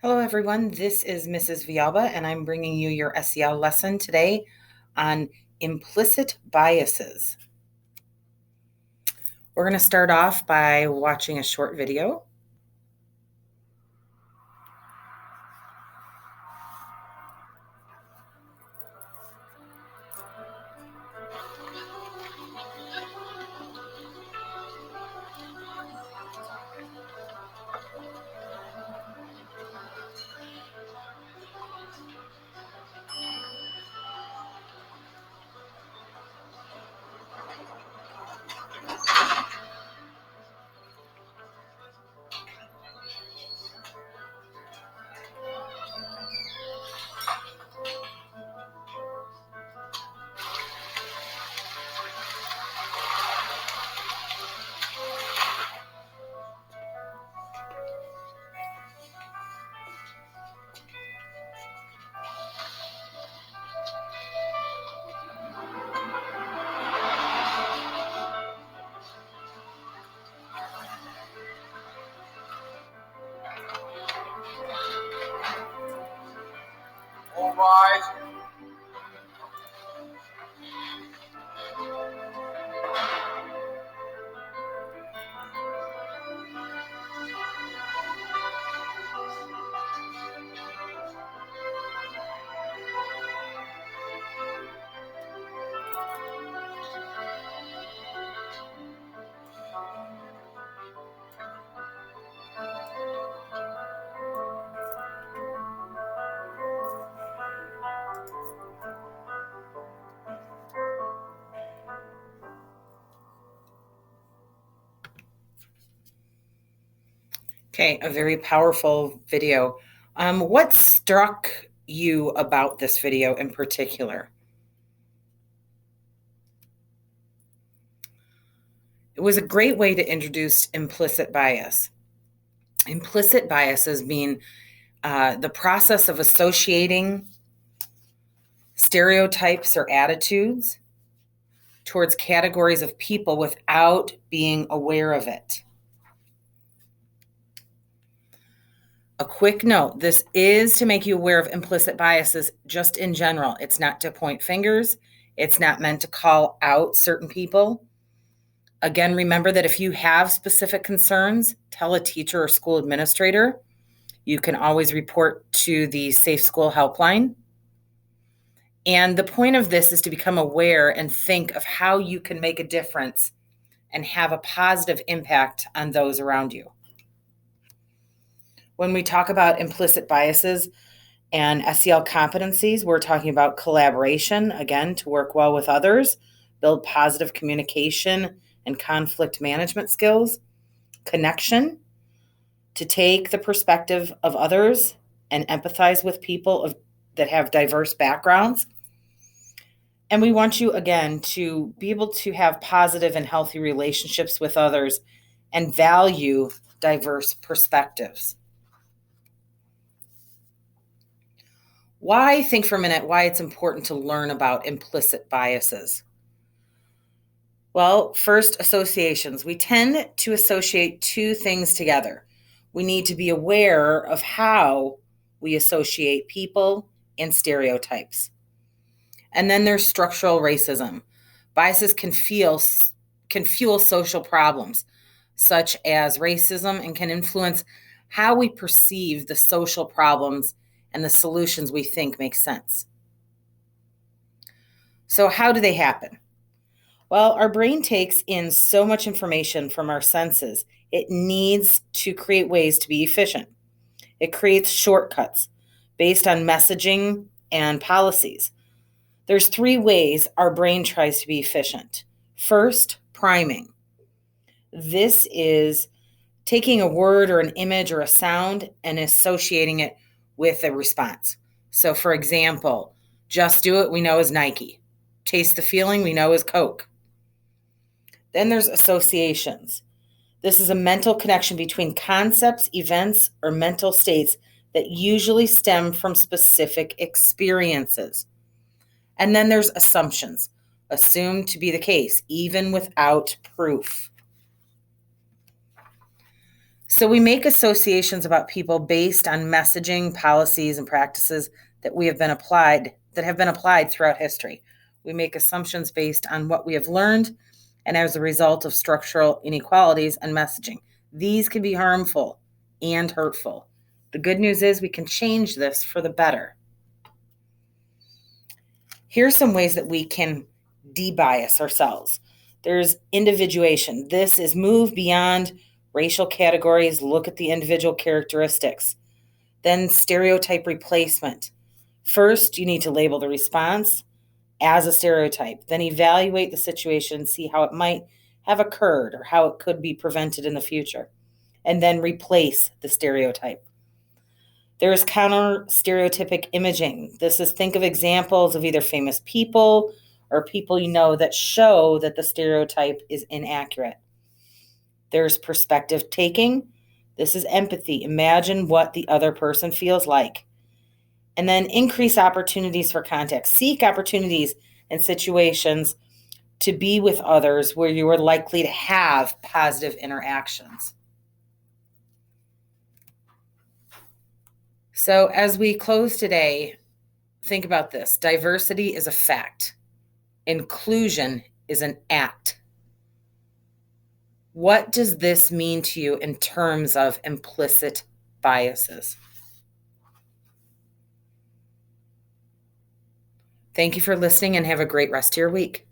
Hello, everyone. This is Mrs. Vialba, and I'm bringing you your SEL lesson today on implicit biases. We're going to start off by watching a short video. All rise. Okay, a very powerful video. What struck you about this video in particular? It was a great way to introduce implicit bias. Implicit biases mean the process of associating stereotypes or attitudes towards categories of people without being aware of it. A quick note, this is to make you aware of implicit biases just in general. It's not to point fingers. It's not meant to call out certain people. Again, remember that if you have specific concerns, tell a teacher or school administrator. You can always report to the Safe School Helpline. And the point of this is to become aware and think of how you can make a difference and have a positive impact on those around you. When we talk about implicit biases and SEL competencies, we're talking about collaboration, again, to work well with others, build positive communication and conflict management skills, connection, to take the perspective of others and empathize with people that have diverse backgrounds. And we want you, again, to be able to have positive and healthy relationships with others and value diverse perspectives. Think for a minute why it's important to learn about implicit biases. Well, first, associations. We tend to associate two things together. We need to be aware of how we associate people and stereotypes. And then there's structural racism. Biases can fuel social problems, such as racism, and can influence how we perceive the social problems and the solutions we think make sense. So how do they happen? Well, our brain takes in so much information from our senses, it needs to create ways to be efficient. It creates shortcuts based on messaging and policies. There's three ways our brain tries to be efficient. First, priming. This is taking a word or an image or a sound and associating it with a response. So, for example, just do it, we know is Nike. Taste the feeling, we know is Coke. Then there's associations. This is a mental connection between concepts, events, or mental states that usually stem from specific experiences. And then there's assumptions, assumed to be the case, even without proof. So we make associations about people based on messaging, policies, and practices that have been applied throughout history. We make assumptions based on what we have learned and as a result of structural inequalities and messaging. These can be harmful and hurtful. The good news is we can change this for the better. Here's some ways that we can debias ourselves. There's individuation. This is move beyond racial categories, look at the individual characteristics. Then stereotype replacement. First, you need to label the response as a stereotype, then evaluate the situation, see how it might have occurred or how it could be prevented in the future, and then replace the stereotype. There's counter stereotypic imaging. This is think of examples of either famous people or people you know that show that the stereotype is inaccurate. There's perspective taking. This is empathy. Imagine what the other person feels like. And then increase opportunities for contact. Seek opportunities and situations to be with others where you are likely to have positive interactions. So as we close today, think about this. Diversity is a fact. Inclusion is an act. What does this mean to you in terms of implicit biases? Thank you for listening and have a great rest of your week.